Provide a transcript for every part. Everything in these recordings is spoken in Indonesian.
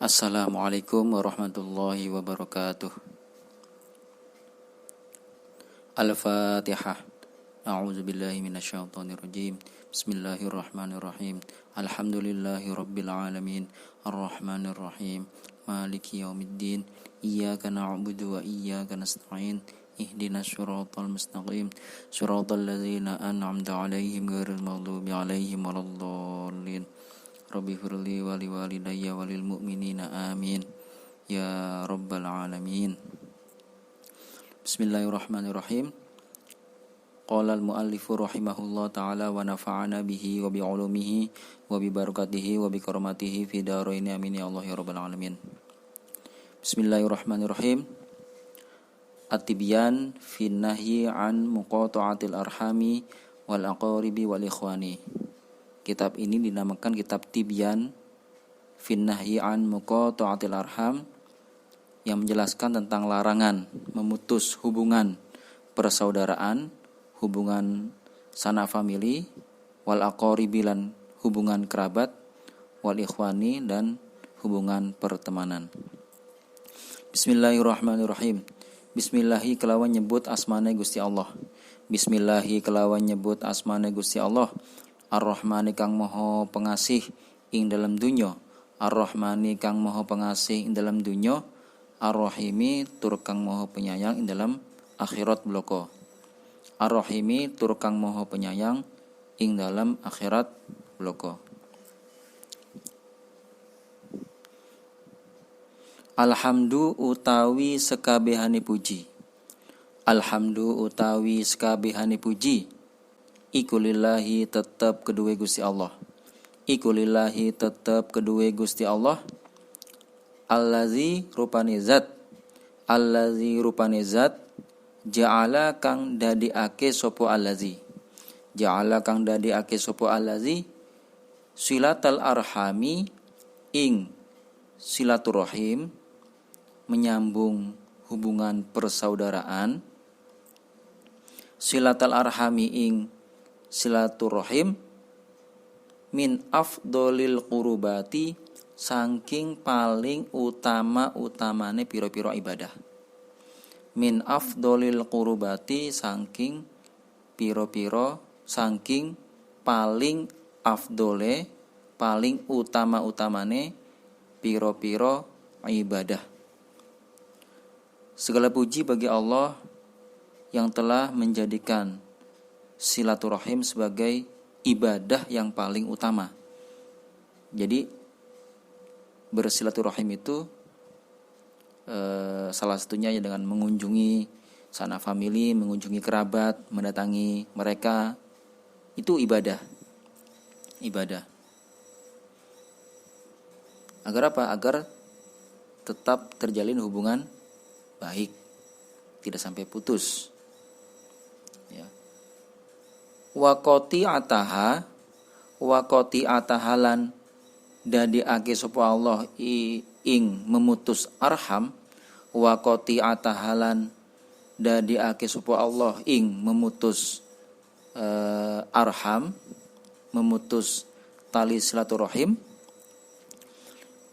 Assalamualaikum warahmatullahi wabarakatuh. Al-Fatihah. A'udzubillahi minasyaitonirrajim. Bismillahirrahmanirrahim. Alhamdulillahi rabbil alamin. Arrahmanirrahim. Maliki yaumiddin. Iyyaka na'budu wa iyyaka nasta'in. Ihdinas siratal mustaqim. Siratal ladzina an'amta 'alaihim ghairil maghdubi 'alaihim waladdallin. Rabbi firli wali walidayya walil mu'minina amin ya rabbal alamin. Bismillahirrahmanirrahim. Qala al-muallifu rahimahullah ta'ala wa nafa'ana bihi wa bi ulumihi wa bi barakatihi wa bi karamatihi fi daraini amin ya Allah ya rabbal alamin. Bismillahirrahmanirrahim. At-tibyan fi nahyi an muqata'atil arhami wal aqaribi wal ikhwani. Kitab ini dinamakan kitab Tibyan fin nahyi an muqata'atil arham, yang menjelaskan tentang larangan memutus hubungan persaudaraan, hubungan sanak famili, wal aqaribi lan hubungan kerabat, wal ikhwani dan hubungan pertemanan. Bismillahirrahmanirrahim. Bismillahi kelawan nyebut asmane Gusti Allah. Bismillahi kelawan nyebut asmane Gusti Allah. Ar-Rahmani kang moho pengasih ing dalam dunya, Ar-Rahmani kang moho pengasih ing dalam dunya, Ar-Rahimi tur kang moho penyayang ing dalam akhirat bloko. Ar-Rahimi tur kang moho penyayang ing dalam akhirat bloko. Alhamdu utawi sekabehane puji. Alhamdu utawi sekabehane puji. Iku lillahi tetap kedua Gusti Allah. Iku lillahi tetap kedua Gusti Allah. Allazi rupane zat. Allazi rupane zat. Ja'ala kang dadiake sopo allazi. Ja'ala kang dadiake sopo allazi. Silatal arhami ing silaturahim, menyambung hubungan persaudaraan. Silatal arhami ing silaturahim min afdolil qurubati, saking paling utama-utamane piro-piro ibadah. Min afdolil qurubati, saking piro-piro, saking paling afdole, paling utama-utamane piro-piro ibadah. Segala puji bagi Allah yang telah menjadikan silaturahim sebagai ibadah yang paling utama. Jadi bersilaturahim itu salah satunya ya dengan mengunjungi sanak famili, mengunjungi kerabat, mendatangi mereka, itu ibadah. Ibadah. Agar apa? Agar tetap terjalin hubungan baik, tidak sampai putus. Ya. Wakoti atahalan dadiake sapa Allah ing memutus arham. Wakoti atahalan dadiake sapa Allah ing memutus arham, memutus tali silaturahim.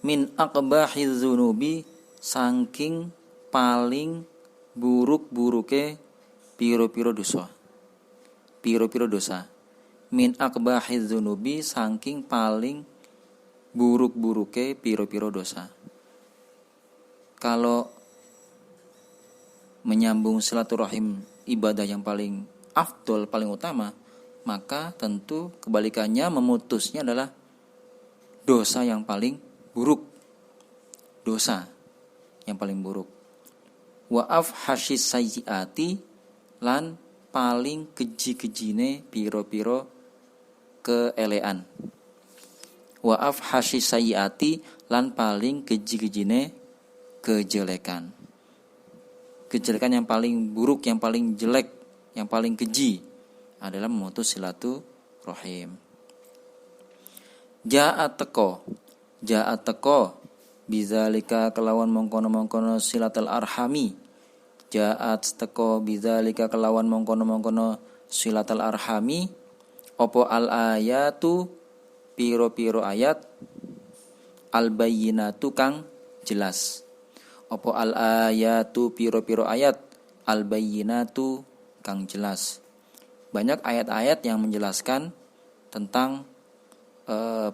Min aqbahiz dzunubi, saking paling buruk-buruke piro-piro dosa. Piro-piro dosa. Min akbahiz dzunubi, saking paling buruk-buruke piro-piro dosa. Kalau menyambung silaturahim ibadah yang paling afdol, paling utama, maka tentu kebalikannya memutusnya adalah dosa yang paling buruk. Dosa yang paling buruk. Wa afhasyis sayyiati, lan paling keji-kejine piro-piro keelean. Wa afhasyis sayyiati, lan paling keji-kejine kejelekan. Kejelekan yang paling buruk, yang paling jelek, yang paling keji adalah memutus silaturahim. Ja'at teko bizalika kelawan mongkono-mongkono silatul arhami. Ja'at teko bizalika kelawan mongkono-mongkono silatul arhami. Opo al ayatu piro-piro ayat al-bayyinatu kang jelas. Apa al-ayatu piro-piro ayat, al-bayyinatu kang jelas. Banyak ayat-ayat yang menjelaskan tentang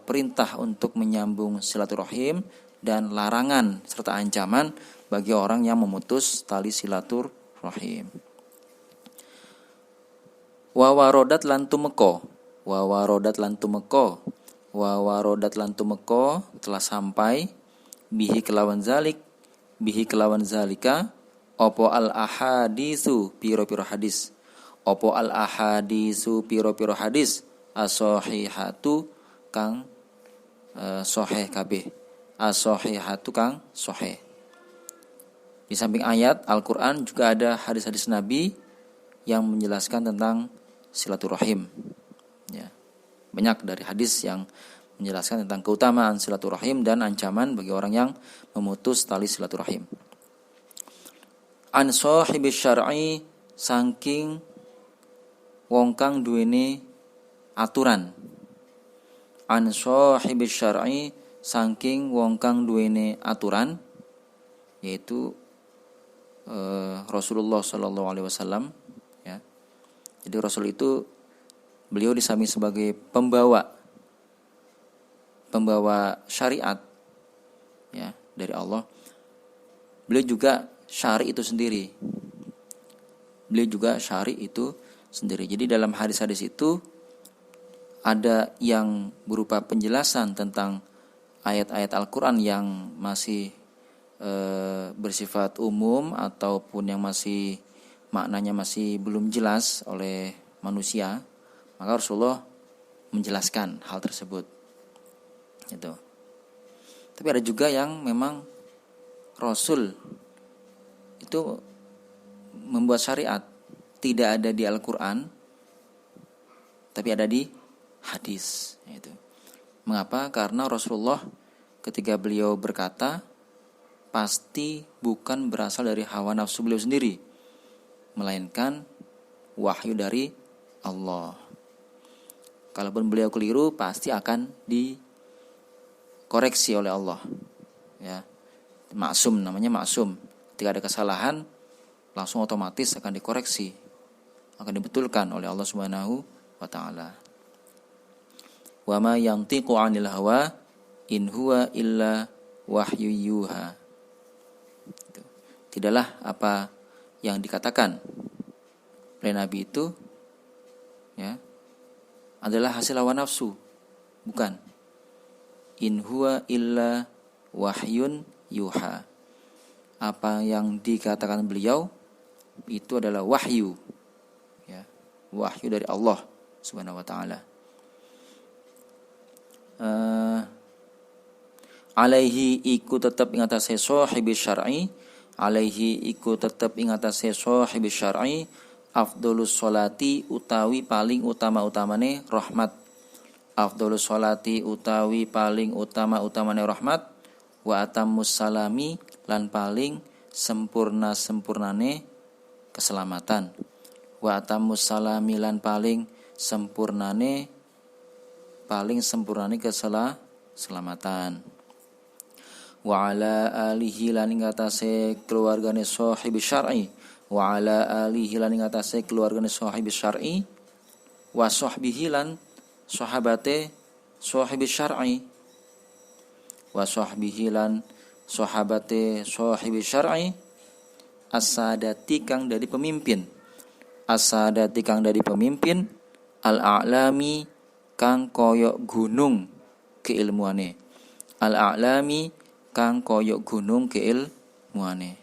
perintah untuk menyambung silaturahim dan larangan serta ancaman bagi orang yang memutus tali silaturahim. Wa warodat lan tumeka, wa warodat lan tumeka, wa warodat lan tumeka telah sampai bihi kelawan zalik, bihi kelawan zalika opo al ahadisu piro-piro hadis, opo al ahadisu piro-piro hadis as-sahihatu kang sahih kabeh, as-sahihatu kang sahih. Di samping ayat Al-Qur'an juga ada hadis-hadis Nabi yang menjelaskan tentang silaturahim. Ya. Banyak dari hadis yang menjelaskan tentang keutamaan silaturahim dan ancaman bagi orang yang memutus tali silaturahim. An sahibis syar'i saking wong kang duweni aturan. An sahibis syar'i saking wong kang duweni aturan, yaitu Rasulullah sallallahu alaihi wasallam, ya. Jadi Rasul itu beliau disami sebagai pembawa syariat, ya, dari Allah. Beliau juga syari itu sendiri. Jadi dalam hadis-hadis itu ada yang berupa penjelasan tentang ayat-ayat Al-Quran yang masih bersifat umum ataupun yang masih maknanya masih belum jelas oleh manusia, maka Rasulullah menjelaskan hal tersebut. Gitu. Tapi ada juga yang memang Rasul itu membuat syariat tidak ada di Al-Quran, tapi ada di hadis. Itu. Mengapa? Karena Rasulullah ketika beliau berkata pasti bukan berasal dari hawa nafsu beliau sendiri, melainkan wahyu dari Allah. Kalaupun beliau keliru pasti akan dikoreksi oleh Allah. Ya. Maksum, namanya maksum. Ketika ada kesalahan langsung otomatis akan dikoreksi, akan dibetulkan oleh Allah Subhanahu wa taala. Wa ma yantiqu 'anil hawa in huwa illa wahyu yuha. Tidaklah apa yang dikatakan oleh Nabi itu, ya, adalah hasil hawa nafsu, bukan. In huwa illa wahyun yuha. Apa yang dikatakan beliau itu adalah wahyu, ya, wahyu dari Allah Subhanahu wa taala. Alaihi iku tetap ing atase sahibis syar'i, alaihi iku tetap ing atase sahibis syar'i afdhalus sholati utawi paling utama-utamane rahmat, afdhalus sholati utawi paling utama-utamane rahmat, wa atammus salami lan paling sempurnane keselamatan, wa atammus salami lan paling sempurnane keselamatan. Wa ala alihi lan ing atase keluargane sahibis syar'i, wa ala alihi lan ing atase keluargane sahibis syar'i, wa sahbihi lan sahabate sahibis syar'i, wa sahbihi lan sahabate sahibis syar'i, as-sadati kang dari pemimpin, as-sadati kang dari pemimpin, al-a'lami kang koyok gunung keilmuane, al-a'lami kang koyok gunung keilmuane.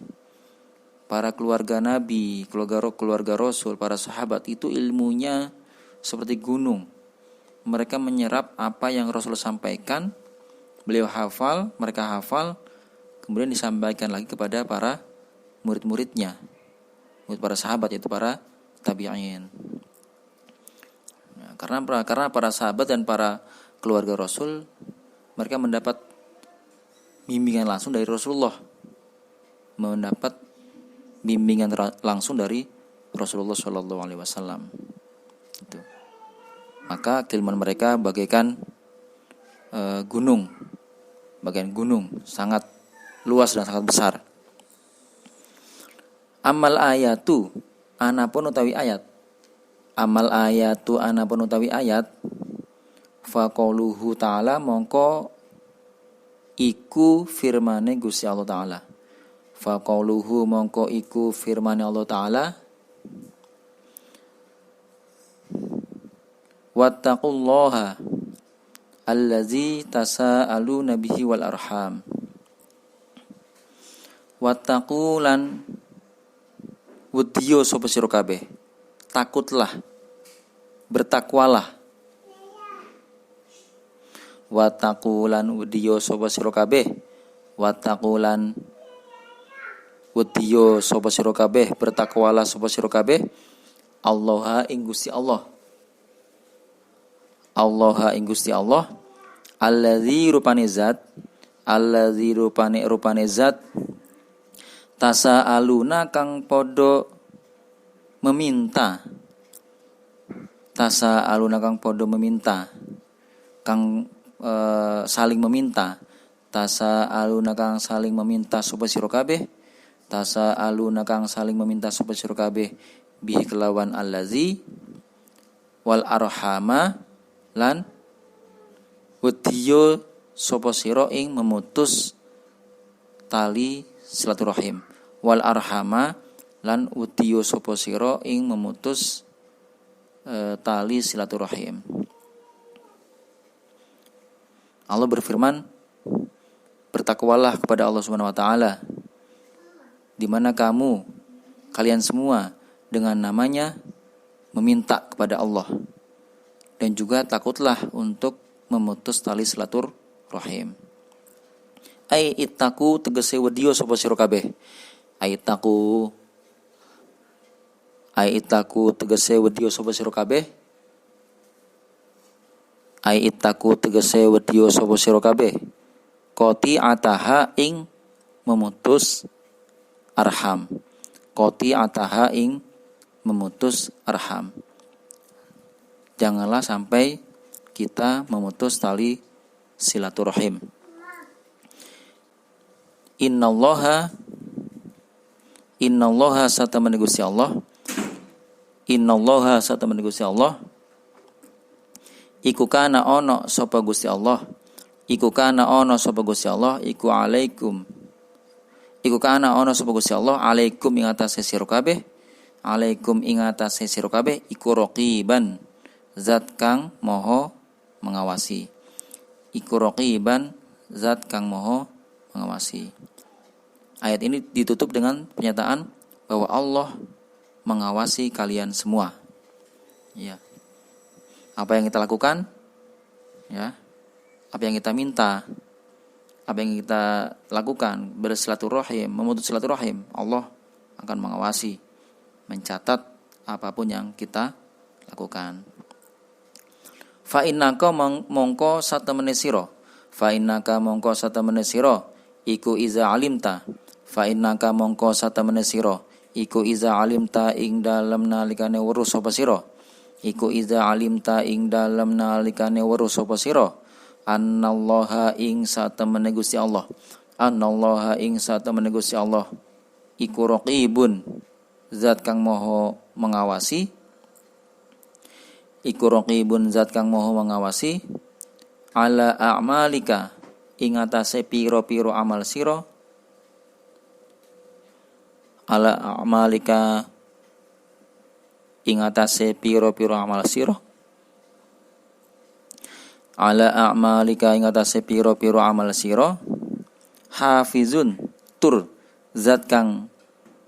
Para keluarga Nabi, keluarga Rasul, para sahabat itu ilmunya seperti gunung. Mereka menyerap apa yang Rasul sampaikan, beliau hafal, mereka hafal, kemudian disampaikan lagi kepada para murid-muridnya, murid para sahabat, yaitu para tabi'in. Karena para sahabat dan para keluarga Rasul, mereka mendapat bimbingan langsung dari Rasulullah, mendapat bimbingan langsung dari Rasulullah Shallallahu Alaihi Wasallam. Maka keilmuan mereka bagaikan gunung bagian gunung, sangat luas dan sangat besar. Amal ayatu anapun utawi ayat. Amal ayatu anapun utawi ayat. Faqauluhu ta'ala mongko iku firmane Gusti Allah Ta'ala. Faqauluhu mongko iku firmane Allah Ta'ala. Wattaqullaha allazi tasaaluna bihi wal arham. Wattaqulan wudiyo sapa sira kabeh. Takutlah, bertakwalah. Wattaqulan wudiyo sapa sira kabeh. Wattaqulan wudiyo sapa sira kabeh, bertakwalah sapa sira kabeh. Allaha ing Gusti Allah. Allaha ing Gusti Allah. Allazi rupane zat. Allazi rupane zat. Tasaaluna kang podo meminta. Tasaaluna kang podo meminta. Kang saling meminta. Tasaaluna kang saling meminta sapa sira kabeh. Tasaaluna kang saling meminta sapa sira kabeh bihi kelawan allazi wal arhama lan wediyo sapa sira ing memutus tali silaturahim. Wal arhama lan wediyo sapa sira ing memutus tali silaturahim. Allah berfirman, bertakwalah kepada Allah Subhanahu wa taala, di mana kalian semua dengan namanya meminta kepada Allah, dan juga takutlah untuk memutus tali silaturahim. Ai ittaqu tegese wediyo sapa sira kabeh. Ai ittaqu tegese wediyo sapa sira kabeh. Ai ittaqu tegese wediyo sapa sira kabeh. Qati ataha ing memutus arham. Qati ataha ing memutus arham. Janganlah sampai kita memutus tali silaturahim. Innallaha satamana Gusti Allah. Innallaha satamana Gusti Allah. Iku kana ono sapa Gusti Allah. Iku kana ono sapa Gusti Allah. Iku alaikum. Iku kana ono sapa Gusti Allah. Alaikum ing atase sira kabeh. Alaikum ing atase sira kabeh. Iku raqiban. Zat kang moho mengawasi. Iku raqiban. Zat kang moho mengawasi. Ayat ini ditutup dengan pernyataan bahwa Allah mengawasi kalian semua. Ya. Apa yang kita lakukan? Ya. Apa yang kita minta? Apa yang kita lakukan? Bersilaturahim, memutus silaturahim. Allah akan mengawasi, mencatat apapun yang kita lakukan. Fa innaka mongko satemene sira. Fa innaka mongko satemene sira iku iza alimta. Fa innaka mongko satemene sira iku iza alimta ing dalem nalikane weruh sapa sira. Iku iza alimta ing dalem nalikane weruh sapa sira. Annallaha ing satemene Gusti Allah. Annallaha ing satemene Gusti Allah. Iku raqibun. Zat kang maha mengawasi. Iku raqibun zat kang maha mengawasi. Ala a'malika ing atase pira-pira amal sira. Ala a'malika ing atase pira-pira amal sira. Ala a'malika ing atase pira-pira amal sira. Hafizun tur zat kang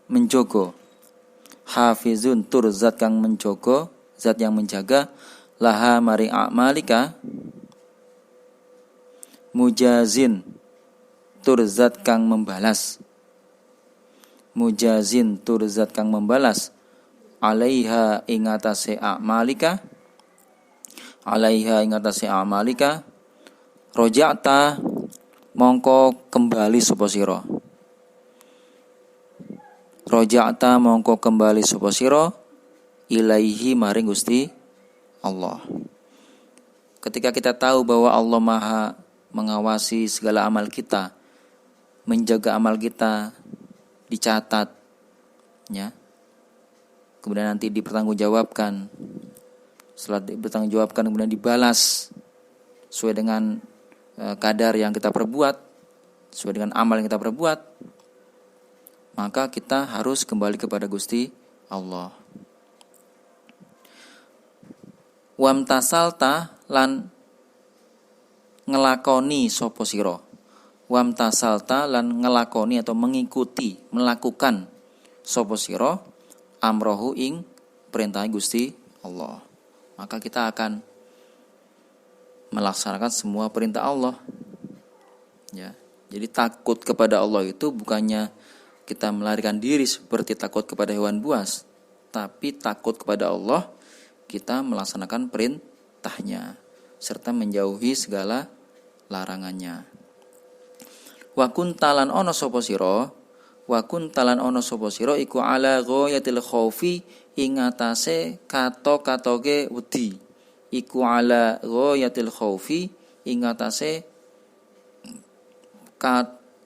menjogo. Hafizun tur zat kang menjogo, zat yang menjaga laha mari a'malika. Mujazin tur zat kang membalas. Mujazin tur zat kang membalas. Alaiha ing atase a'malika. Alaiha ing atase a'malika. Roja'ta mongko kembali sapa sira. Roja'ta mongko kembali sapa sira ilaihi maring Gusti Allah. Ketika kita tahu bahwa Allah Maha mengawasi segala amal kita, menjaga amal kita, dicatat, ya. Kemudian nanti dipertanggungjawabkan. Setelah dipertanggungjawabkan kemudian dibalas sesuai dengan kadar yang kita perbuat, sesuai dengan amal yang kita perbuat, maka kita harus kembali kepada Gusti Allah. Wamtasalta lan ngelakoni sapa sira. Wamtasalta lan ngelakoni atau mengikuti, melakukan sapa sira amrohu ing perintah Gusti Allah. Maka kita akan melaksanakan semua perintah Allah. Ya. Jadi takut kepada Allah itu bukannya kita melarikan diri seperti takut kepada hewan buas, tapi takut kepada Allah kita melaksanakan perintahnya serta menjauhi segala larangannya. Wa kuntalan ono sapa sira, wa kuntalan ono sapa sira iku ala ghayatil khaufi ing atase kato-katoke wedi. Iku ala ghayatil khaufi ing atase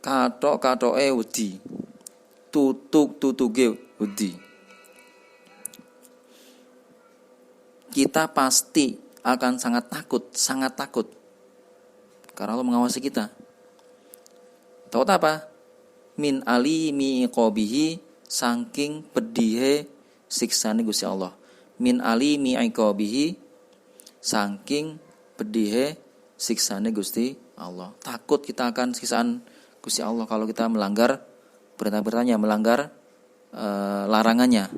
kato-katoke wedi. Tutuke wedi. Kita pasti akan sangat takut. Karena Allah mengawasi kita. Takut apa? Min alimi iqabihi, saking pedihe siksane Gusti Allah. Min alimi iqabihi, saking pedihe siksane Gusti Allah. Takut kita akan siksaan Gusti Allah kalau kita melanggar perintah-perintahnya, melanggar larangannya.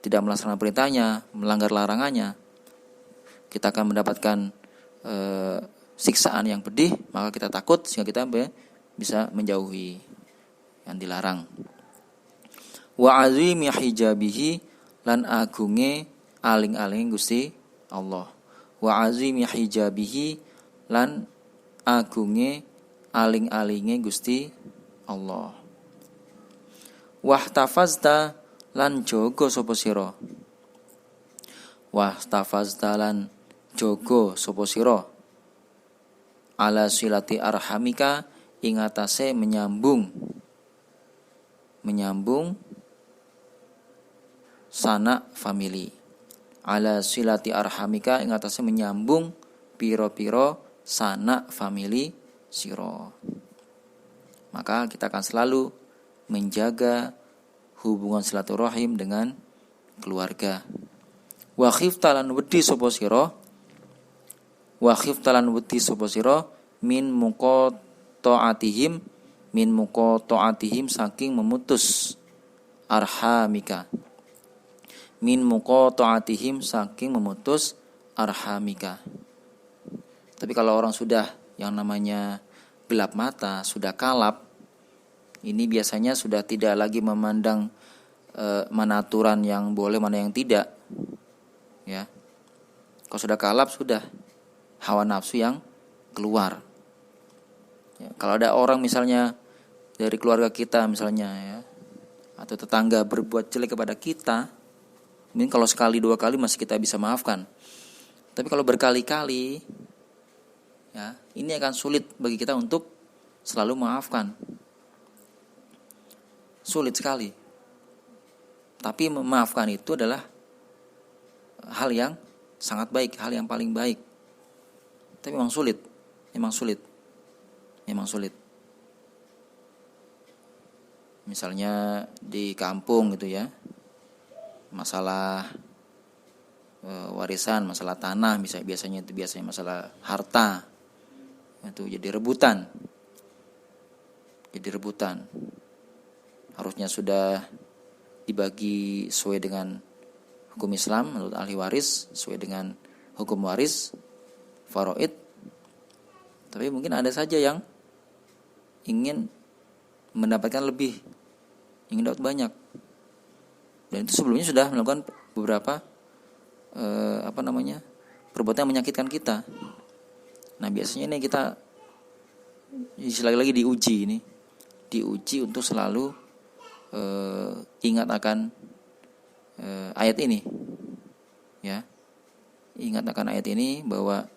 Tidak melaksanakan perintahnya, melanggar larangannya, kita akan mendapatkan siksaan yang pedih, maka kita takut sehingga kita bisa menjauhi yang dilarang. Wa azimi hijabihi lan agunge aling-aling Gusti Allah. Wa azimi hijabihi lan agunge aling-alinge Gusti Allah. Wahtafazta lan jogo sapa sira. Wahtafazta lan jogo sapa sira ala silati arhamika ing atase menyambung sanak famili. Ala silati arhamika ing atase menyambung pira-pira sanak famili sira. Maka kita akan selalu menjaga hubungan silaturahim dengan keluarga. Wa khiftalan wedi sapa sira. Wa khiftalan wedi sapa sira min muqata'atihim saking memutus arhamika. Min muqata'atihim saking memutus arhamika. Tapi kalau orang sudah yang namanya gelap mata, sudah kalap, ini biasanya sudah tidak lagi memandang mana aturan yang boleh, mana yang tidak. Ya. Kalau sudah kalap, sudah hawa nafsu yang keluar. Ya, kalau ada orang misalnya dari keluarga kita misalnya ya, atau tetangga berbuat jelek kepada kita, mungkin kalau sekali dua kali masih kita bisa maafkan. Tapi kalau berkali-kali, ya, ini akan sulit bagi kita untuk selalu memaafkan. Sulit sekali. Tapi memaafkan itu adalah hal yang sangat baik, hal yang paling baik. Tapi memang sulit. Misalnya di kampung gitu ya, masalah warisan, masalah tanah, biasanya masalah harta, itu jadi rebutan. Harusnya sudah dibagi sesuai dengan hukum Islam menurut ahli waris, sesuai dengan hukum waris faraid. Tapi mungkin ada saja yang ingin mendapatkan lebih, ingin dapat banyak. Dan itu sebelumnya sudah melakukan beberapa perbuatan yang menyakitkan kita. Nah, biasanya ini kita lagi diuji untuk selalu ingat akan ayat ini, ya. Ingat akan ayat ini bahwa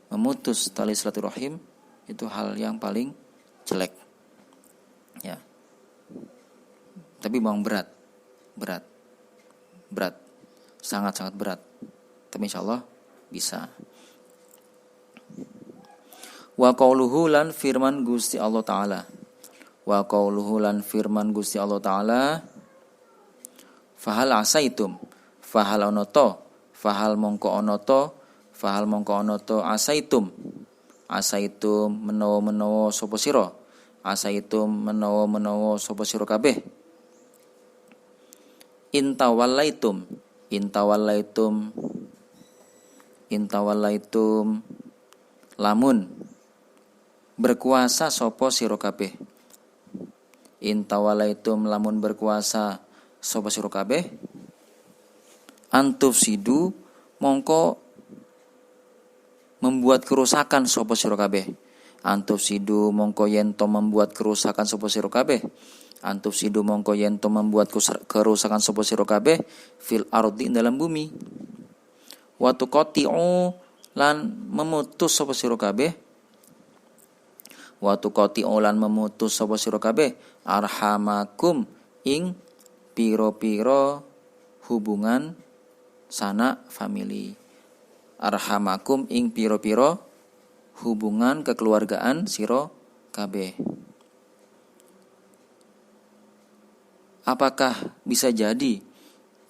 memutus tali silaturahim itu hal yang paling jelek. Ya. Tapi memang berat. Sangat-sangat berat. Tapi insyaallah bisa. Wa qauluhu lan firman Gusti Allah Ta'ala. Wa qauluhu lan firman Gusti Allah Ta'ala. Fahal asaitum. Fahal onoto. Fahal mongko onoto asaitum. Asaitum menawa sapa sira. Asaitum menawa sapa sira kabeh. Intawallaitum lamun berkuasa sapa sira kabeh. Intawallaitum lamun berkuasa sapa sira kabeh. Antufsidu mongko membuat kerusakan sapa sira kabeh. Antufsidu mongko yen to membuat kerusakan sapa sira kabeh. Antufsidu mongko yen to membuat kerusakan sapa sira kabeh fil ardi dalam bumi. Wa tuqati'u lan memutus sapa sira kabeh. Wa tuqati'u lan memutus sapa sira kabeh arhamakum ing piro-piro hubungan sanak famili. Arhamakum ing piro-piro hubungan kekeluargaan sira kabeh. Apakah bisa jadi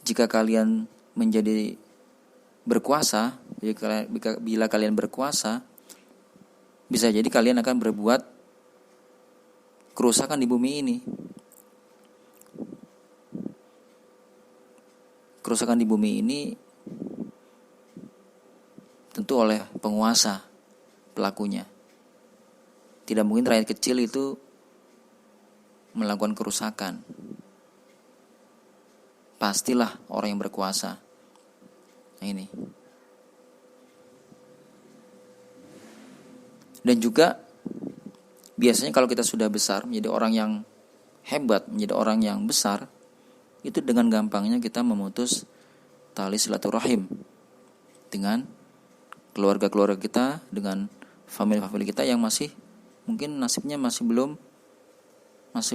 jika kalian menjadi berkuasa, bila kalian berkuasa, bisa jadi kalian akan berbuat kerusakan di bumi ini. Kerusakan di bumi ini tentu oleh penguasa pelakunya. Tidak mungkin rakyat kecil itu melakukan kerusakan. Pastilah orang yang berkuasa. Nah ini. Dan juga biasanya kalau kita sudah besar, menjadi orang yang hebat, menjadi orang yang besar, itu dengan gampangnya kita memutus tali silaturahim dengan keluarga-keluarga kita, dengan famili-famili kita yang masih mungkin nasibnya masih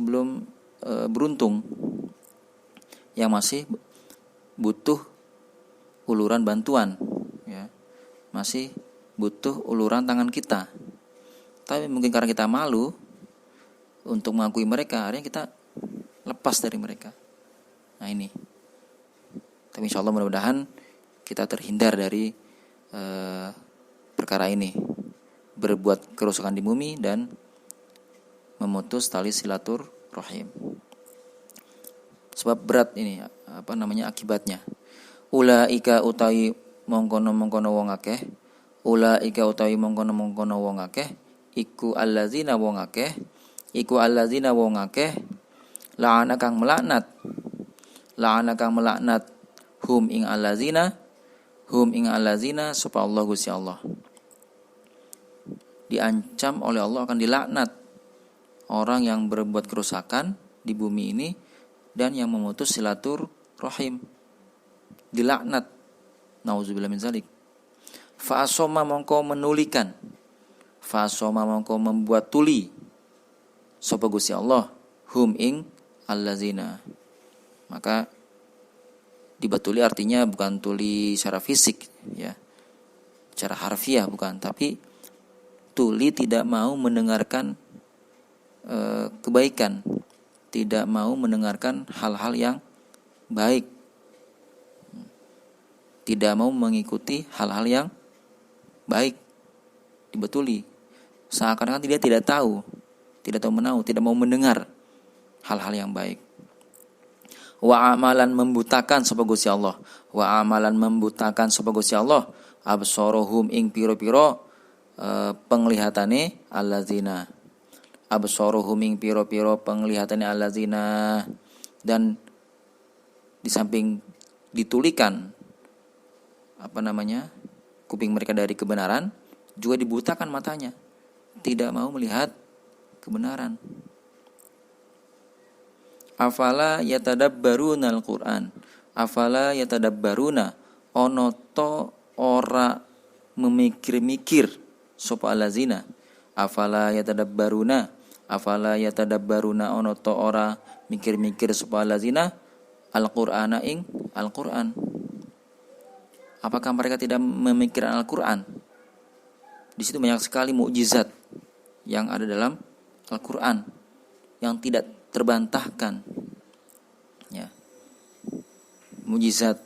belum beruntung, yang masih butuh uluran bantuan, ya, masih butuh uluran tangan kita. Tapi mungkin karena kita malu untuk mengakui mereka, akhirnya kita lepas dari mereka. Nah ini. Tapi insya Allah mudah-mudahan kita terhindar dari perkara ini, berbuat kerusakan di bumi dan memutus tali silaturahim. Sebab berat ini akibatnya. Ulaika utawi mongkono wong akeh. Ulaika utawi mongkono wong akeh. Iku allazina wong akeh. La'ana kang melaknat. Hum ing allazina sapa Allah Gusti Allah. Diancam oleh Allah akan dilaknat orang yang berbuat kerusakan di bumi ini dan yang memutus silaturahim. Dilaknat. Nauzubillah min zalik. Fa asoma mongko menulikan. Fa asoma mongko membuat tuli sapa Gusti Allah hum ing allazina. Maka dibatuli artinya bukan tuli secara fisik, ya, secara harfiah bukan, tapi tuli tidak mau mendengarkan kebaikan, tidak mau mendengarkan hal-hal yang baik, tidak mau mengikuti hal-hal yang baik, dibatuli. Seakan-akan dia tidak tahu menahu, tidak mau mendengar hal-hal yang baik. Wa amalan membutakan sapa Gusti Allah. Wa amalan membutakan sapa Gusti Allah. Absarohum ing piro-piro penglihatane allazina. Absarohum ing piro-piro penglihatane allazina. Dan di samping ditulikan kuping mereka dari kebenaran, juga dibutakan matanya, tidak mau melihat kebenaran. Afala yatadabbaruna al-Qur'an. Afala yatadabbaruna ono to ora memikir-mikir sapa allazina. Afala yatadabbaruna ono to ora mikir-mikir sapa allazina Al-Qur'ana ing Al-Qur'an. Apakah mereka tidak memikirkan Al-Qur'an? Di situ banyak sekali mukjizat yang ada dalam Al-Qur'an yang tidak terbantahkan. Ya. Mukjizat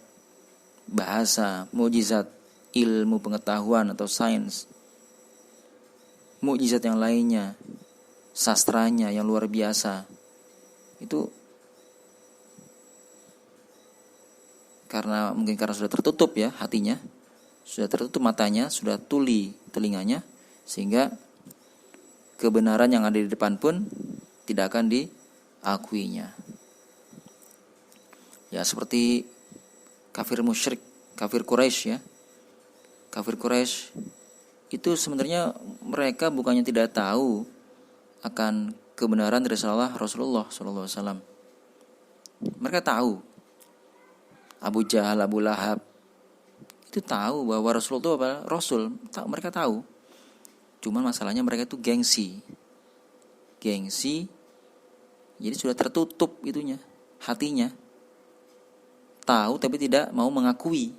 bahasa, mukjizat ilmu pengetahuan atau sains. Mukjizat yang lainnya, sastranya yang luar biasa. Itu karena sudah tertutup ya hatinya, sudah tertutup matanya, sudah tuli telinganya, sehingga kebenaran yang ada di depan pun tidak akan diakuinya. Ya, seperti kafir musyrik, kafir Quraisy ya. Kafir Quraisy itu sebenarnya mereka bukannya tidak tahu akan kebenaran dari Rasulullah SAW. Mereka tahu. Abu Jahal, Abu Lahab itu tahu bahwa Rasulullah itu apa? Rasul. Mereka tahu. Cuman masalahnya mereka itu gengsi. Jadi sudah tertutup itunya, hatinya. Tahu tapi tidak mau mengakui.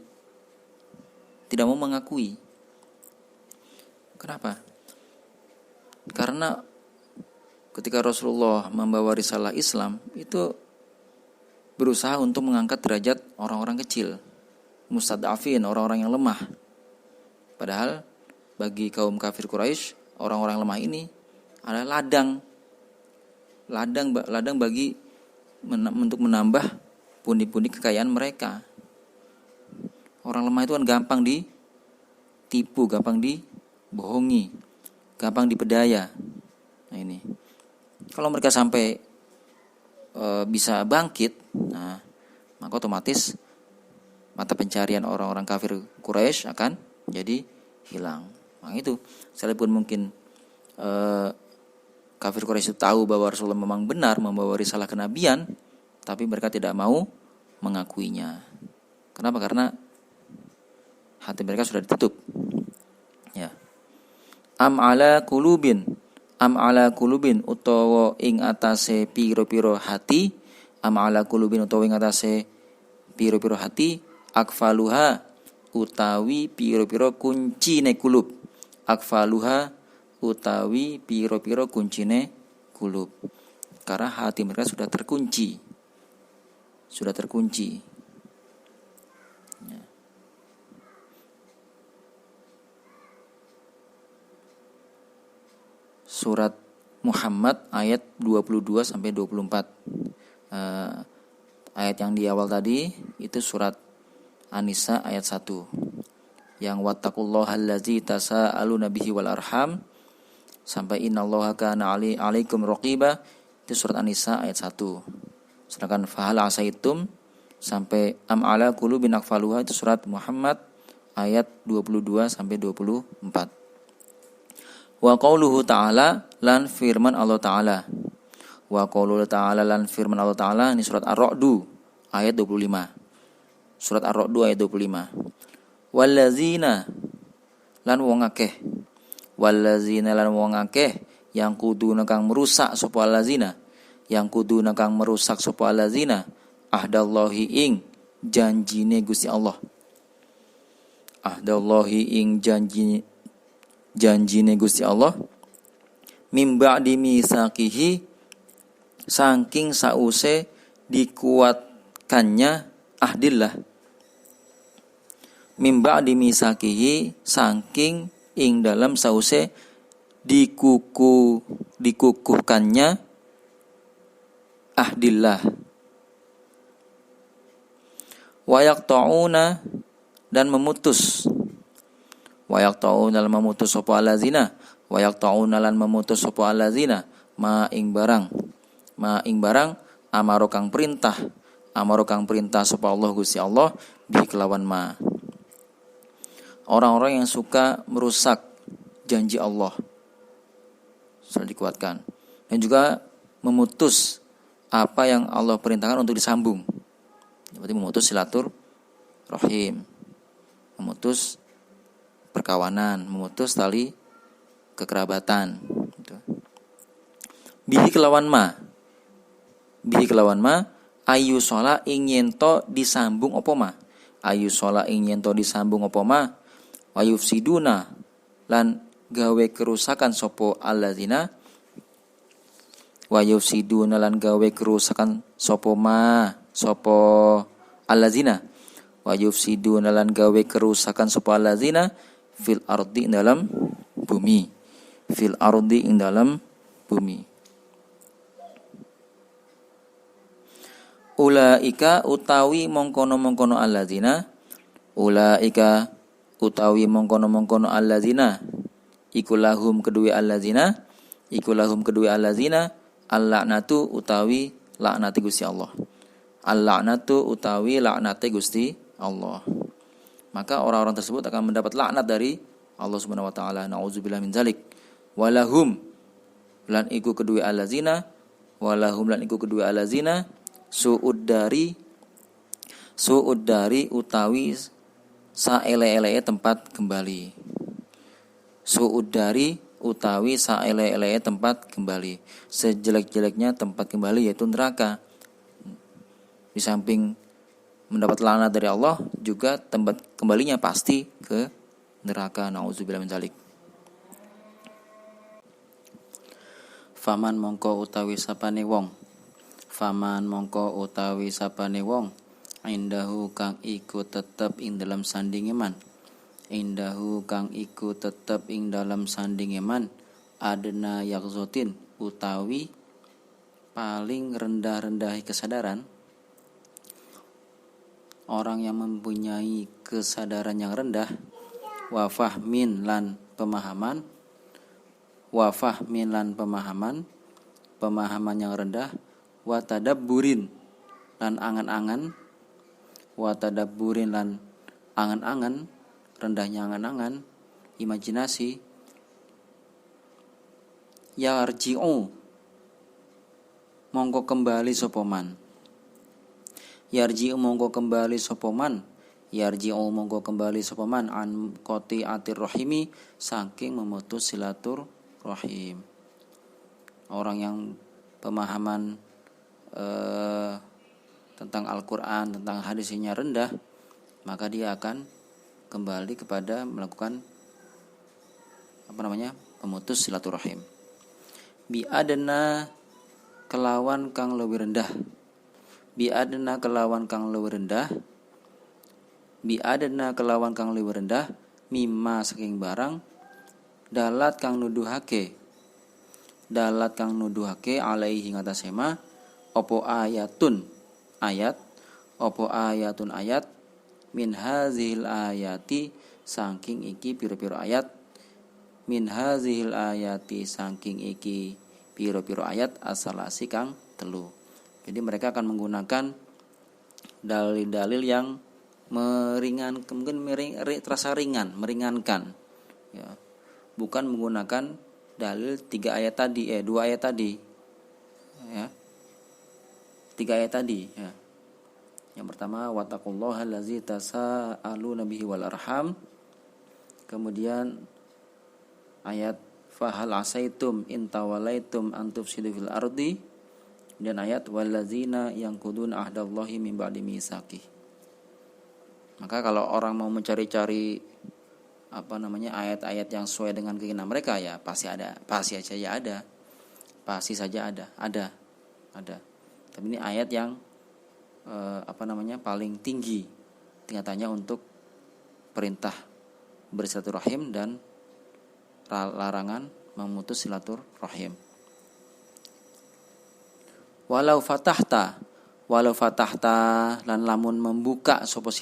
Kenapa? Karena ketika Rasulullah membawa risalah Islam itu berusaha untuk mengangkat derajat orang-orang kecil, mustad'afin, orang-orang yang lemah. Padahal bagi kaum kafir Quraisy, orang-orang lemah ini adalah ladang bagi untuk menambah pundi-pundi kekayaan mereka. Orang lemah itu kan gampang ditipu, gampang dibohongi, gampang dipedaya. Nah ini, kalau mereka sampai bisa bangkit, nah maka otomatis mata pencarian orang-orang kafir Quraisy akan jadi hilang. Nah itu, sekalipun mungkin kafir Quraisy itu tahu bahwa Rasulullah memang benar membawa risalah kenabian, tapi mereka tidak mau mengakuinya. Kenapa? Karena hati mereka sudah ditutup. Ya. Am ala kulubin utawa ing atase piro-piro hati, am ala kulubin utawa ing atase piro-piro hati, akfaluha utawi piro-piro kuncine kulub. Akfaluha utawi piro-piro kuncine kulub. Karena hati mereka sudah terkunci. Ya. Surat Muhammad ayat 22 sampai 24. Ayat yang di awal tadi itu surat An-Nisa ayat 1. Yang wattaqullahallazi tasaaluna bihi wal arham sampai innallaha kana alaikum raqiba, itu surat An-Nisa ayat 1. Sedangkan fahal asaitum sampai am ala qulubin akfaluha itu surat Muhammad ayat 22 sampai 24. Wa qauluhu ta'ala lan firman Allah Ta'ala. Wa qauluhu ta'ala lan firman Allah Ta'ala, ini surat Ar-Ra'du ayat 25. Surat Ar-Ra'du ayat 25. Wallazina lan wong akeh. Wallazina lan wong akeh yang kuduna kang merusak sapa allazina. Yang kuduna kang merusak sapa allazina ahdallahi ing janjine Gusti Allah. Ahdallahi ing janjine Gusti Allah mimba dimisakihi saking sause dikuatkannya ahdillah. Mimba dimisakihi saking ing dalam sause dikukuhkannya ahdillah. Wayak ta'una dan memutus. Wayak ta'una lan memutus sapa allazina. Wayak ta'una lan memutus sapa allazina ma ing barang amaro kang perintah sapa Allah Gusti Allah bi kelawan ma. Orang-orang yang suka merusak janji Allah sudah dikuatkan, dan juga memutus apa yang Allah perintahkan untuk disambung. Berarti memutus silaturahim, memutus perkawanan, memutus tali kekerabatan. Bihi kelawan ma ayu shola ing yento disambung apa ma ayu shola ing yento disambung apa ma wa yufsiduna lan gawe kerusakan sopo alladzina wa yufsiduna lan gawe kerusakan sopo alladzina wa yufsiduna lan gawe kerusakan sopo alladzina fil ardi ing dalam bumi ulaika utawi mongkono alladzina iku lahum kedua alladzina al-la'natu utawi laknati Gusti Allah. Al-la'natu utawi laknati Gusti Allah. Maka orang-orang tersebut akan mendapat laknat dari Allah Subhanahu wa taala. Nauzubillah min zalik. Walahum lan iku kedua alladzina su'ud dari utawi saele-ele tempat kembali. Su'ud dari utawi saele-ele tempat kembali. Sejelek-jeleknya tempat kembali yaitu neraka. Di samping mendapat laknat dari Allah, juga tempat kembalinya pasti ke neraka. Nauzubillah min dzalik. Faman mongko utawi sapane wong indahu kang iku tetep ing dalam sandinge man adna yakzotin utawi paling rendah-rendahi kesadaran. Orang yang mempunyai kesadaran yang rendah, wafahmin lan pemahaman yang rendah, watadabburin lan angan-angan, rendahnya angan-angan, imajinasi, yarji'u mongko kembali sopoman an qati atir rahimi saking memutus silaturahim. Orang yang pemahaman tentang Al-Quran, tentang hadisnya rendah, maka dia akan kembali kepada melakukan pemutus silaturahim. Bi'adna kelawan kang lebih rendah mimma saking barang dalat kang nuduhake alaihi ngatasé ma opo ayatun ayat min hazil ayati saking iki piro-piro ayat asalasi kang telu. Jadi mereka akan menggunakan dalil-dalil yang terasa meringankan ya. Bukan menggunakan dalil 2 ayat tadi ya. 3 ayat tadi ya. Yang pertama wattaqullaha allazi tasaaluna bihi wal arham. Kemudian ayat fahal asaitum in tawalaitum an tufsidu fil ardi, dan ayat wallazina yanquduna ahdallahi min ba'di mitsaqih. Maka kalau orang mau mencari-cari ayat-ayat yang sesuai dengan keinginan mereka, ya pasti saja ada. Tapi ini ayat yang paling tinggi tingkatannya untuk perintah bersilaturahim dan larangan memutus silaturahim. Walau fatahta lan lamun membuka sapa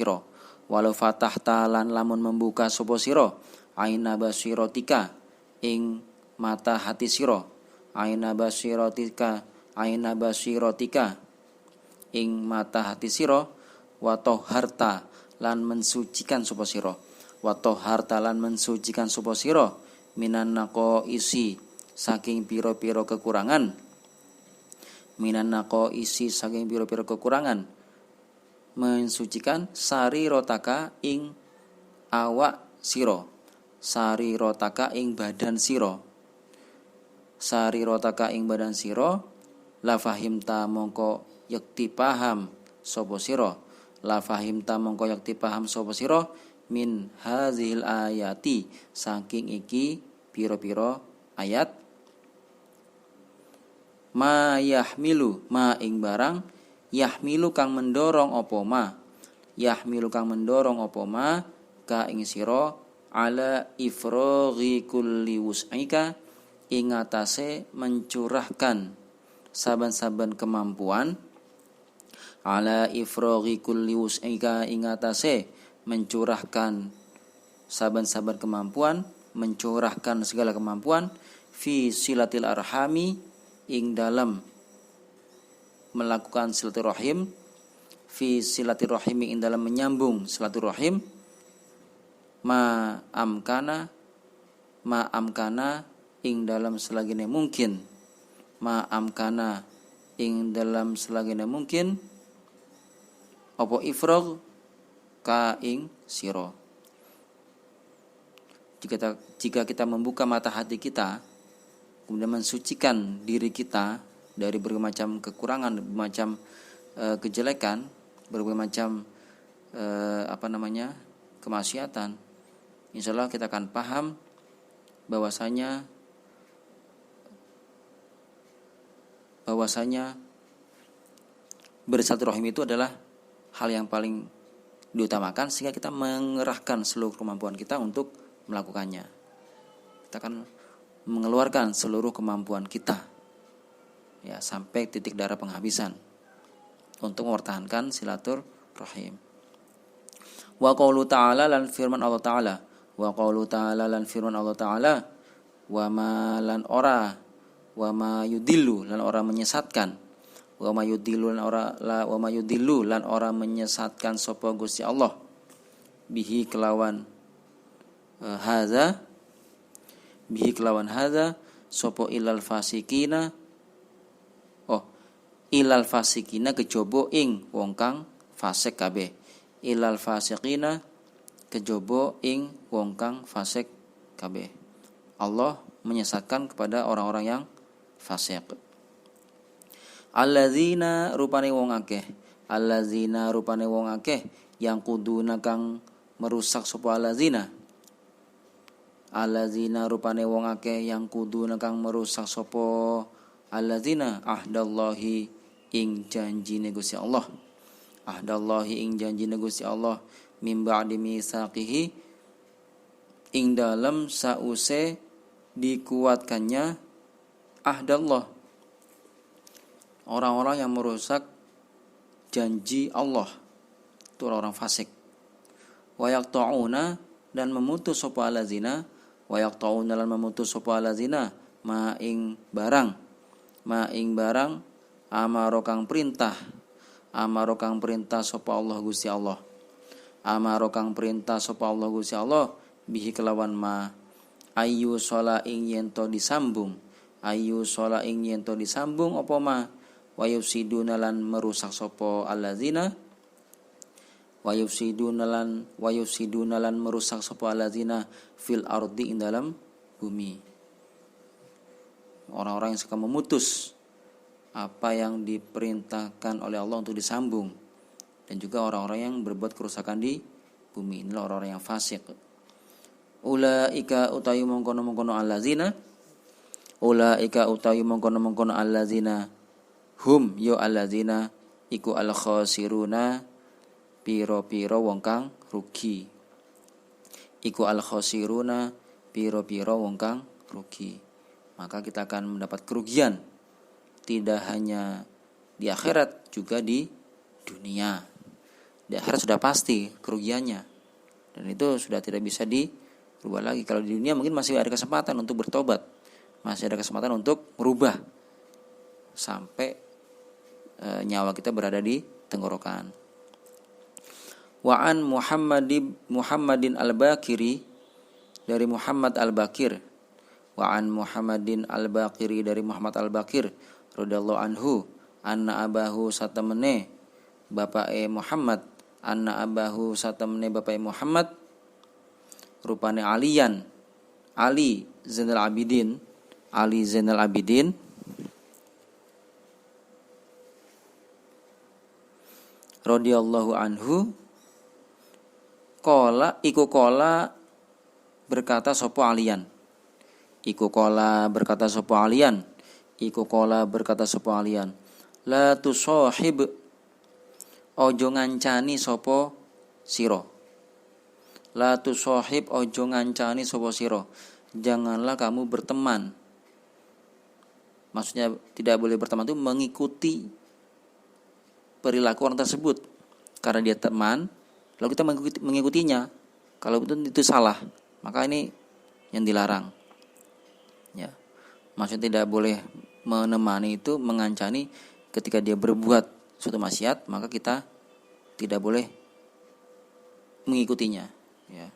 sira aina basiratika ing mata hati sira ing mata hati sira wa toharta lan mensucikan sapa sira minan naqaisi saking pira-pira kekurangan mensucikan sari rotaka ing awak siro, sari rotaka ing badan siro, sarirotaka ing badan sira, la fahimta mongko yakti paham sapa sira, la fahimta mongko yakti paham sapa sira min hazil ayati saking iki pira-pira ayat, ma yahmilu ma ing barang, yahmilu kang mendorong apa ma, yahmilu kang mendorong apa ma ka ing sira ala ifraghi kulli wus'ika ing atase mencurahkan saban-saban kemampuan, ala ifraghi kulli wus'ika ing atase mencurahkan saban-saban kemampuan, mencurahkan segala kemampuan, fi silatil arhami ing dalam melakukan silaturahim, fi silaturahim ing dalam menyambung silaturahim, ma amkana ing dalam selagine mungkin, ma amkana ing dalam selagine mungkin apa ifrag ka ing sira. Jika kita membuka mata hati kita, kemudian mensucikan diri kita dari berbagai macam kekurangan, berbagai macam kejelekan, berbagai macam kemaksiatan, insya Allah kita akan paham bahwasanya bersilaturahim itu adalah hal yang paling diutamakan, sehingga kita mengerahkan seluruh kemampuan kita untuk melakukannya. Kita akan mengeluarkan seluruh kemampuan kita ya sampai titik darah penghabisan untuk mempertahankan silaturahim. Wa qaulu ta'ala lan firman Allah Ta'ala, wa qaulu ta'ala lan firman Allah Ta'ala, wa ma lan ora, wa ma yudillu lan ora menyesatkan, wa ma yudillu lan ora menyesatkan sapa Gusti Allah, bihi kelawan hadza sapa ilal fasikina kejaba ing wong kang fasik kabeh, ilal fasikina kejaba ing wong kang fasik kabeh. Allah menyesatkan kepada orang-orang yang fasik. Allazina rupane wong akeh yang kuduna kang merusak sapa allazina rupane wong akeh yang kuduna kang merusak sapa allazina ahdallahi ing janjine Gusti Allah, ahdallahi ing janjine Gusti Allah, mim ba'di mitsaqihi ing dalem sause dikuatkannya ahdallah, orang-orang yang merusak janji Allah itu orang-orang fasik. Wa yaqta'una dan memutus sapa allazina, wa yaqta'una lan memutus sapa allazina ma ing barang amaro kang perintah sapa Allah Gusti Allah, amaro kang perintah sapa Allah Gusti Allah bihi kelawan ma ayu shola ing yento disambung apa ma wa yufsiduna lan merusak sapa allazina, wa yufsiduna lan merusak sapa allazina fil ardi ing dalam bumi. Orang-orang yang suka memutus apa yang diperintahkan oleh Allah untuk disambung, dan juga orang-orang yang berbuat kerusakan di bumi. Inilah orang-orang yang fasik. Ulaika utayu mongkono allazina, ulaika utayu mongkono allazina hum yo allazina iku al khasiruna piro-piro wong kang rugi, iku al khasiruna piro-piro wong kang rugi. Maka kita akan mendapat kerugian tidak hanya di akhirat, juga di dunia. Di akhirat sudah pasti kerugiannya, dan itu sudah tidak bisa dirubah lagi. Kalau di dunia mungkin masih ada kesempatan untuk bertobat, masih ada kesempatan untuk merubah sampai nyawa kita berada di tenggorokan. Wa'an Muhammadin al-Bakiri, dari Muhammad al-Bakir, wa'an Muhammadin al-Bakiri, dari Muhammad al-Bakir radhiyallahu anhu, anna abahu satamene bapake Muhammad, anna abahu satamene bapake Muhammad, rupane Ali Zainal Abidin Ali Zainal Abidin radhiyallahu anhu kola berkata sopo alian. Iku kola berkata sopo alian. La tusahib ojo ngancani sopo siro. La tusahib ojo ngancani sopo siro. Janganlah kamu berteman. Maksudnya tidak boleh berteman itu mengikuti perilaku orang tersebut. Karena dia teman, lalu kita mengikutinya. Kalau itu salah, maka ini yang dilarang. Ya. Maksudnya tidak boleh menemani itu mengancani ketika dia berbuat suatu maksiat, maka kita tidak boleh mengikutinya. Ya.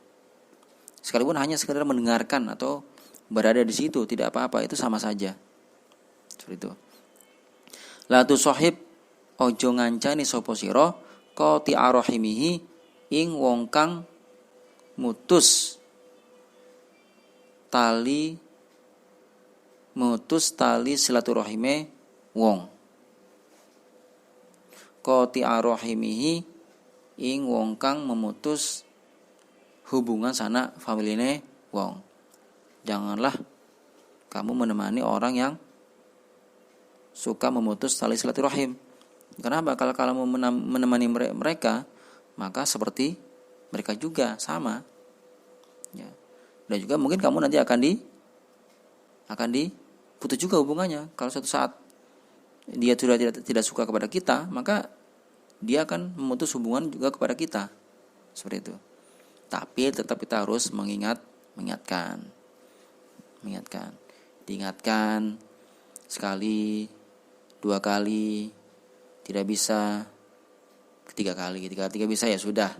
Sekalipun hanya sekedar mendengarkan atau berada di situ, tidak apa-apa, itu sama saja. Seperti itu. La tusahib ojo ngancani sapa sira qati arahimihi ing wong kang mutus tali silaturahime wong. Qati arahimihi ing wong kang memutus hubungan sanak familine wong. Janganlah kamu menemani orang yang suka memutus tali silaturahim. Kenapa? Kalau kamu menemani mereka, maka seperti mereka juga sama. Ya. Dan juga mungkin kamu nanti akan diputus juga hubungannya. Kalau suatu saat dia sudah tidak suka kepada kita, maka dia akan memutus hubungan juga kepada kita. Seperti itu. Tapi tetap kita harus mengingatkan. Diingatkan sekali, 2 kali, tidak bisa, 3 kali bisa ya sudah.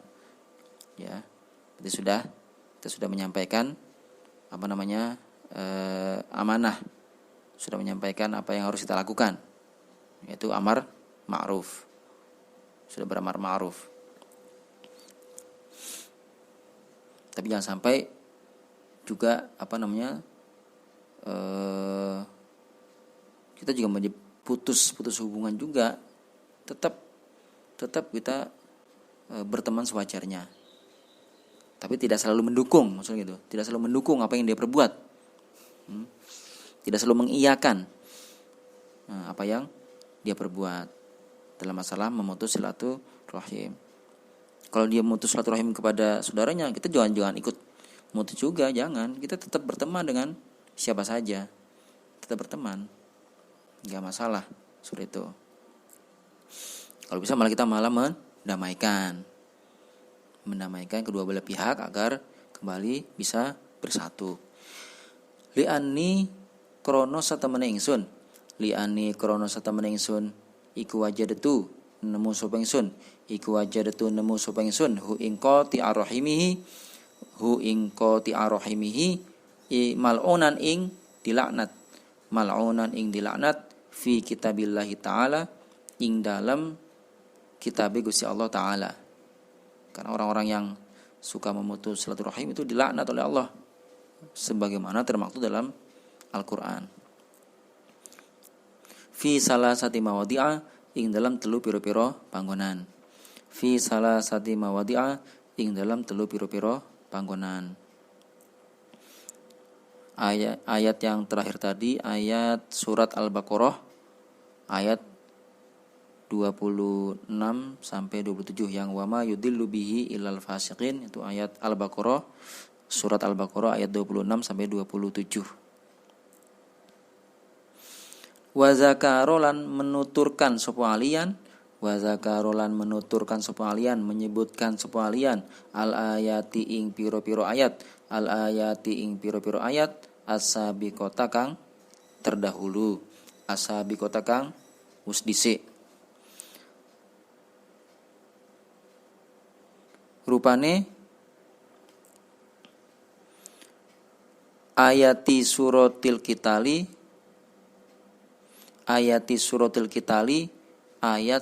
Ya. Berarti kita sudah menyampaikan amanah. Sudah menyampaikan apa yang harus kita lakukan. Yaitu amar ma'ruf. Sudah beramar ma'ruf. Tapi jangan sampai juga kita juga putus hubungan juga. Tetap kita berteman sewajarnya. Tapi tidak selalu mendukung, maksudnya gitu. Tidak selalu mendukung apa yang dia perbuat. Tidak selalu mengiyakan apa yang dia perbuat dalam masalah memutus silaturahim. Kalau dia memutus silaturahim kepada saudaranya, kita jangan ikut memutus juga, jangan. Kita tetap berteman dengan siapa saja. Tetap berteman. Enggak masalah, seperti itu. Kalau bisa kita malah mendamaikan kedua belah pihak agar kembali bisa bersatu. Li'anni krono satamene ingsun iku wajadatu nemu sapa ingsun hu ing qati arahimihi mal'unan ing dilaknat fi kitabillahi ta'ala ing dalam kitab Gusti Allah Ta'ala. Karena orang-orang yang suka memutus silaturahim itu dilaknat oleh Allah sebagaimana termaktub dalam Al-Qur'an. Fi salasati mawadi'a ing dalam telu pira-pira panggonan. Ayat yang terakhir tadi ayat surat Al-Baqarah ayat 26 sampai 27 yang wama yudillu bihi ilal fasiqin, itu ayat Al-Baqarah, surat Al-Baqarah ayat 26 sampai 27. Wa zakarolan menuturkan sapa alian menyebutkan sapa alian al-ayati ing pira-pira ayat as-sabiqata kang terdahulu, as-sabiqata kang wis dhisik. Rupane ayati suratil kitali ayat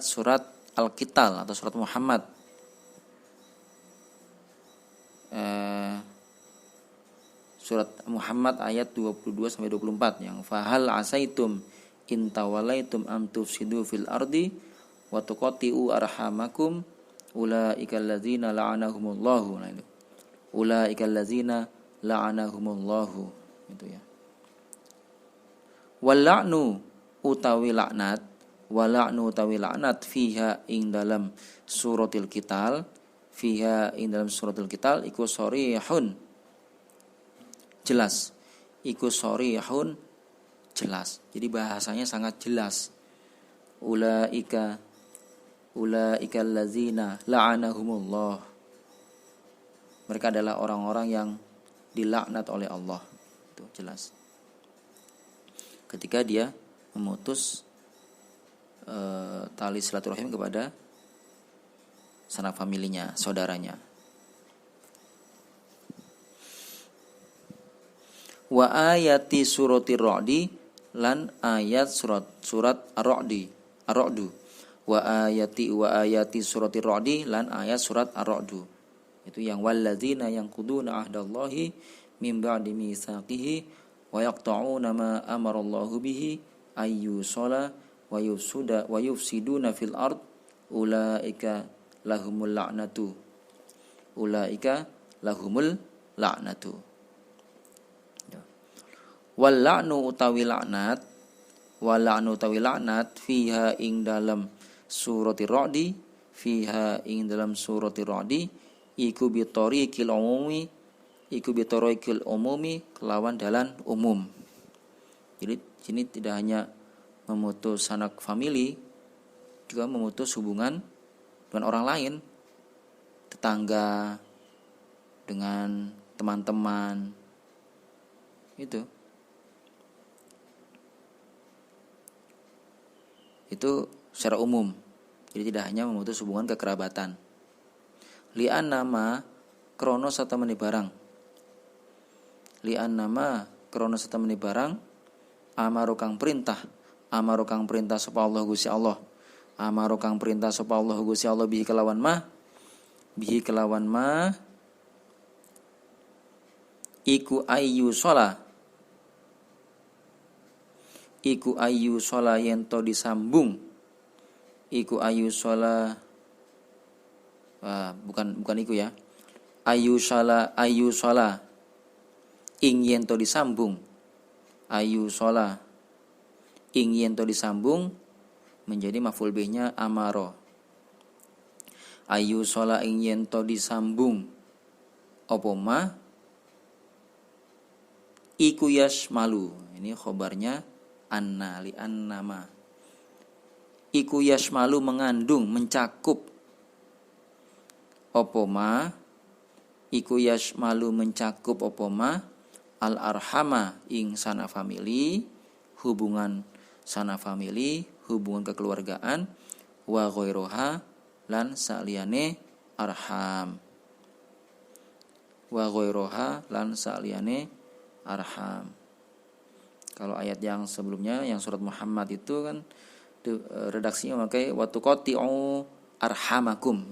surat Al-Qital atau surat Muhammad. surat Muhammad ayat 22 sampai 24 yang fahal asaitum in tawalaitum am tufsidu fil ardi wa tuqatti'u arhamakum ulaikal ladzina la'anahumullahu. Nah itu. Ulaikal ladzina la'anahumullahu itu ya. Wal la'nu utawi laknat, wal la'nu utawi laknat fiha ing dalam suratil Qital, fiha ing dalam suratil Qital iku sharihun jelas. Iku sharihun jelas. Jadi bahasanya sangat jelas. Ulaikal ladzina la'anahumullah. Mereka adalah orang-orang yang dilaknat oleh Allah. Itu jelas. Ketika dia memutus tali silaturahim kepada sanak familinya, saudaranya. Wa ayati surati Ra'di lan ayat surat Ar-Ra'du. Wa ayati surati Ra'di lan ayat surat Ar-Ra'du. Itu yang walladzina yanquduna ahdallahi min ba'di mitsaqihi wa yaqta'una ma amarallahu bihi ayyusala wa yufsiduna fil ard ulaika lahumul la'natu. Ulaika lahumul la'natu. Wal la'nu utawi laknat, wal la'nu utawi laknat fiha ing dalam surati Ra'di, fiha ing dalam surati Ra'di iku bitariqil umumi, iku bitariqil umumi kelawan dalan umum. Jadi sini tidak hanya memutus sanak famili, juga memutus hubungan dengan orang lain, tetangga, dengan teman-teman. Itu secara umum. Jadi tidak hanya memutus hubungan kekerabatan. Li'an nama krono satamani barang. Li'an nama krono satamani barang amaru kang perintah sapa Allah Gusti Allah. Amaru kang perintah sapa Allah Gusti Allah bihi kelawan ma iku ayyu shola yento disambung. Iku ayyu shola bukan iku ya. Ayyu shola ing yento disambung. Ayyu shola ing yento disambung menjadi maf'ul bihnya amaro. Ayyu shola ing yento disambung apa ma iku yasmalu. Ini khobarnya anna li annama. Iku yasmalu mengandung, mencakup apa ma iku yasmalu mencakup apa ma al arhama ing sana famili, hubungan sana famili, hubungan kekeluargaan, wa ghairoha lan saliyane arham. Wa ghairoha lan saliyane arham. Kalau ayat yang sebelumnya yang surat Muhammad itu kan redaksinya memakai wa tuqatti'u arhamakum,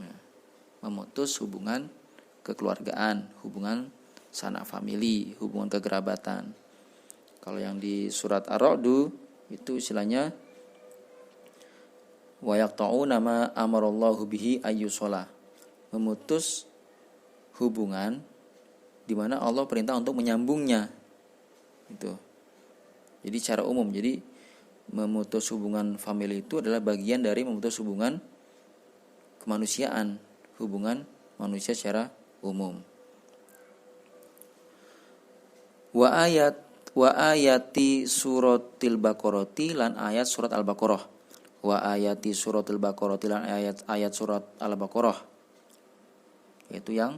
memutus hubungan kekeluargaan, hubungan sanak famili, hubungan kekerabatan. Kalau yang di surat Ar-Ra'du itu istilahnya wa yaqta'una ma amarallahu bihi ayyushola, memutus hubungan di mana Allah perintah untuk menyambungnya. Itu. Jadi secara umum, jadi memutus hubungan famili itu adalah bagian dari memutus hubungan kemanusiaan, hubungan manusia secara umum. Wa ayati suratil Baqarati lan ayat surat Al-Baqarah. Wa ayati suratil Baqarati lan ayat surat Al-Baqarah. Yaitu yang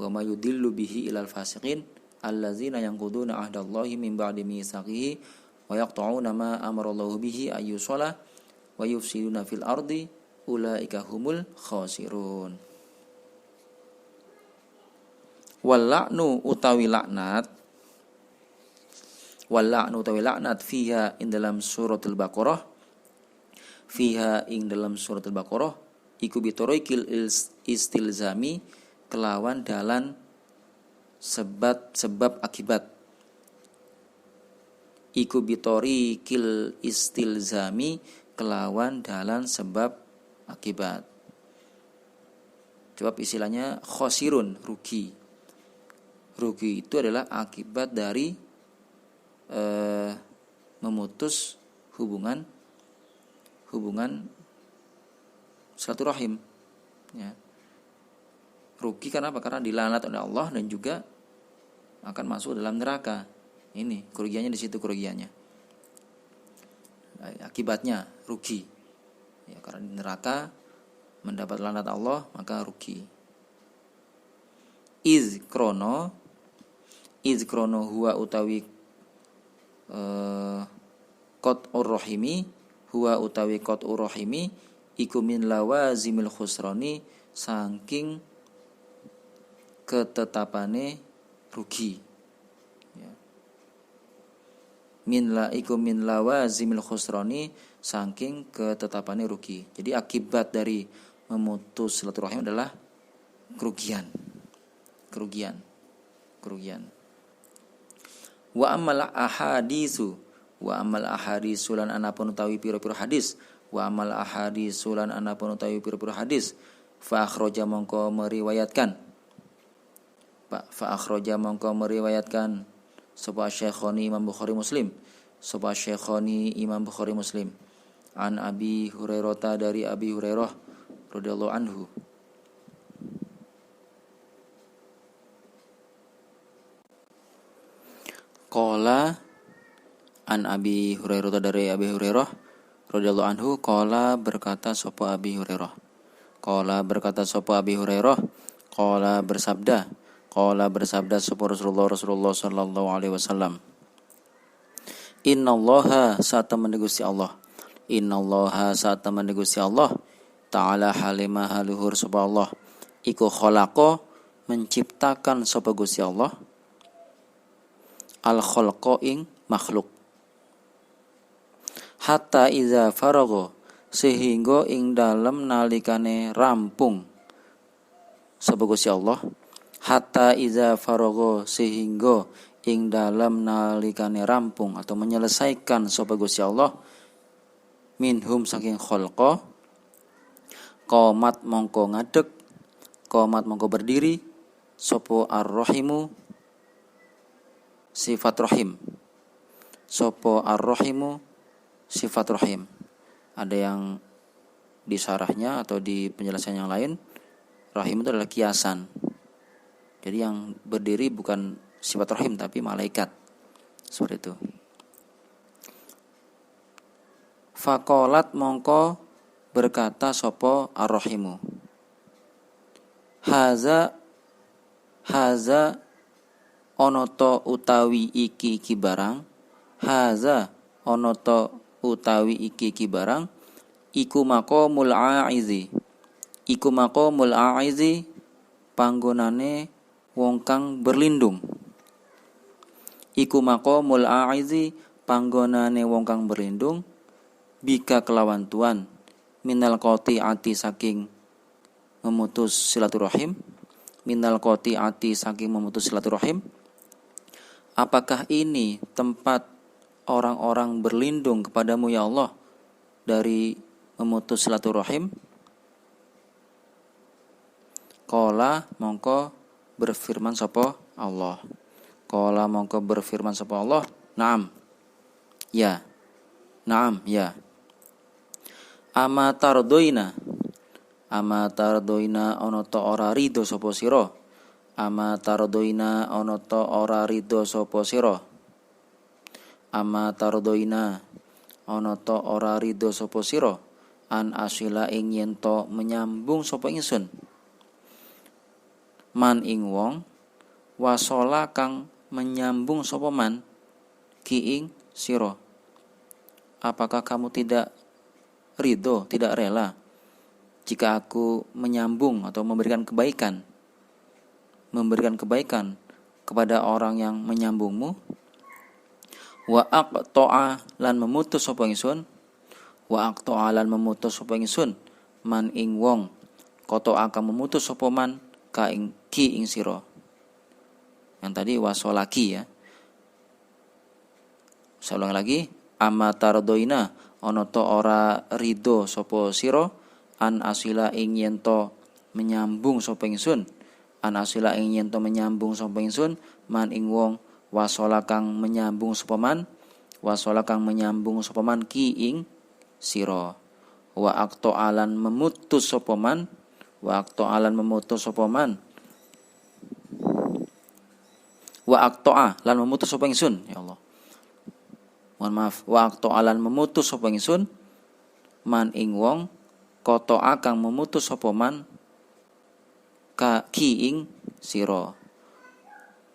wa mayudillu bihi ilal fasiqin allazina yanquduna ahdallahi min ba'di mitsaqihi wa yaqta'una ma amarallahu bihi ayyushola wa yufsiduna fil ardi ulaika humul khasirun. Wal la'nu utawi laknat fiha ing dalam suratul Baqarah, fiha ing dalam suratul Baqarah iku bitoroikil istilzami kelawan dalan sebab akibat. Iku bitori kil istilzami, kelawan dalan sebab akibat. Sebab istilahnya khosirun, rugi. Rugi itu adalah akibat dari memutus hubungan silaturahim. Ya. Rugi karena apa? Karena dilaknat oleh Allah dan juga akan masuk dalam neraka. Ini kerugiannya di situ, kerugiannya. Akibatnya rugi. Ya, karena di neraka mendapat laknat Allah, maka rugi. Iz krono huwa utawi qat urrahimi, huwa utawi qat urrahimi iku min lawazimil khusrani, saking ketetapane rugi. Ya. Min lawazimil khusrani, saking ketetapane rugi. Jadi akibat dari memutus silaturahim adalah kerugian. Wa amal ahadisu lan anapun utawi pira-pira hadis. Wa amal ahadisu lan anapun utawi pira-pira hadis. Fa akhraja mongko meriwayatkan sapa Syekhoni Imam Bukhari Muslim. An Abi Hurairah, dari Abi Hurairah radhiyallahu anhu. Qala an Abi Hurairah, dari Abi Hurairah radhiyallahu anhu, qala berkata sapa Abi Hurairah. Qala bersabda sapa Rasulullah sallallahu alaihi wasallam. Innallaha sa'tamani Gusti Allah. Ta'ala halimah haluhur sapa Allah. Iku khalaqa, menciptakan sapa Gusti Allah. Al khalqa ing makhluk. Hatta iza faragha, sehingga ing dalem nalikane rampung sapa Gusti Allah. Hatta iza faragha, sehingga ing dalem nalikane rampung atau menyelesaikan sapa Gusti Allah minhum saking khalqa, qamat mongko berdiri sapa ar-rahimu, sifat rahim. Ada yang di syarahnya atau di penjelasan yang lain, rahim itu adalah kiasan. Jadi yang berdiri bukan sifat rahim tapi malaikat. Seperti itu. Faqalat mongko berkata sapa ar-rahimu. Haza onoto utawi iki barang. Haza onoto utawi iki barang. Iku maqamul aizi, panggonane wong kang berlindung. Iku maqamul aizi, panggonane wong kang berlindung. Bika kelawan Tuhan, minal qati'ati, saking memutus silaturahim. Apakah ini tempat orang-orang berlindung kepadamu ya Allah dari memutus silaturahim? Qala mongko berfirman sapa Allah. Naam. Ya. Ama tardoina ana ta ora ridho sapa sira. Ama tardoina ana ta ora ridho sapa sira. An asila ing yen to menyambung sapa ingsun. Man ing wong, wasola kang menyambung sapa man ki ing sira. Apakah kamu tidak ridho, tidak rela jika aku menyambung atau memberikan kebaikan kepada orang yang menyambungmu? Wa aqta'a lan memutus sapa ingsun. Man ing wong, qata'a kang memutus sapa man ka ing ki ing sira. Yang tadi wasolaki ya. Saya ulang lagi, amatardoina ono to ora rido sopo siro an asila ing yen to menyambung sapa ingsun, an asila ing yen to menyambung sapa ingsun man ing wong wasola kang menyambung sapa man, wasola kang menyambung sapa man ki ing sira, wa aqto alan memutus sapa man, wa aqto alan memutus sapa man, wa aqto lan memutus sapa ingsun, ya Allah, mohon maaf, wa aqto alan memutus sapa ingsun man ing wong qata'a kang memutus sapa man ka ki ing sira,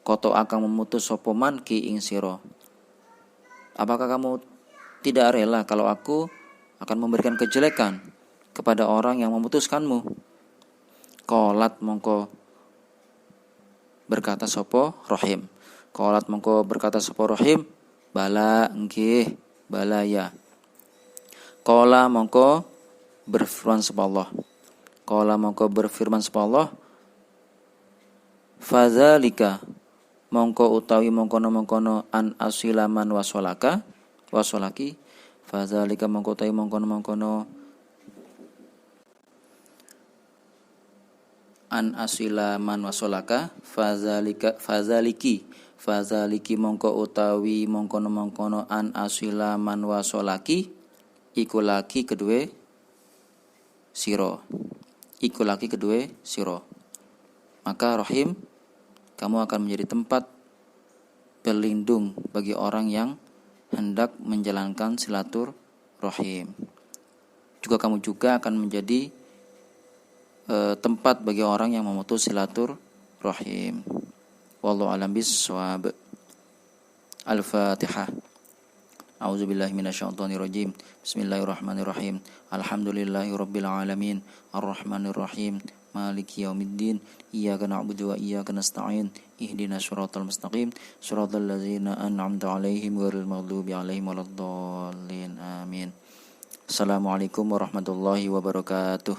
qata'a kang memutus sapa man ki ing sira. Apakah kamu tidak rela kalau aku akan memberikan kejelekan kepada orang yang memutuskanmu? Qalat mongko berkata sapa Rahim. Qalat mongko berkata sapa Rahim, bala nggih, bala ya. Qala mongko berfirman sapa Allah. Qala mongko berfirman sapa Allah, fadzalika mongko utawi mongkono-mongkono an asilaman wasolaki, fadzalika mongko utawi mongkono-mongkono an asilaman wasolaka, fadzaliki mongko utawi mongkono-mongkono an asilaman wasolaki, iku laki kedue siro, iku laki kedue siro. Maka Rahim, kamu akan menjadi tempat berlindung bagi orang yang hendak menjalankan silaturahim. Juga kamu juga akan menjadi tempat bagi orang yang memutus silaturahim. Wallahu a'lam bishawab. Al-Fatihah. A'udzubillahi minasyaitonirrajim. Bismillahirrahmanirrahim. Alhamdulillahirabbil alamin. Arrahmanirrahim. Maliki yaumiddin. Iyyaka na'budu wa iyyaka nasta'in. Ihdinas siratal mustaqim. Siratal ladzina an'amta 'alaihim ghairil maghdubi 'alaihim waladdallin. Amin. Assalamualaikum warahmatullahi wabarakatuh.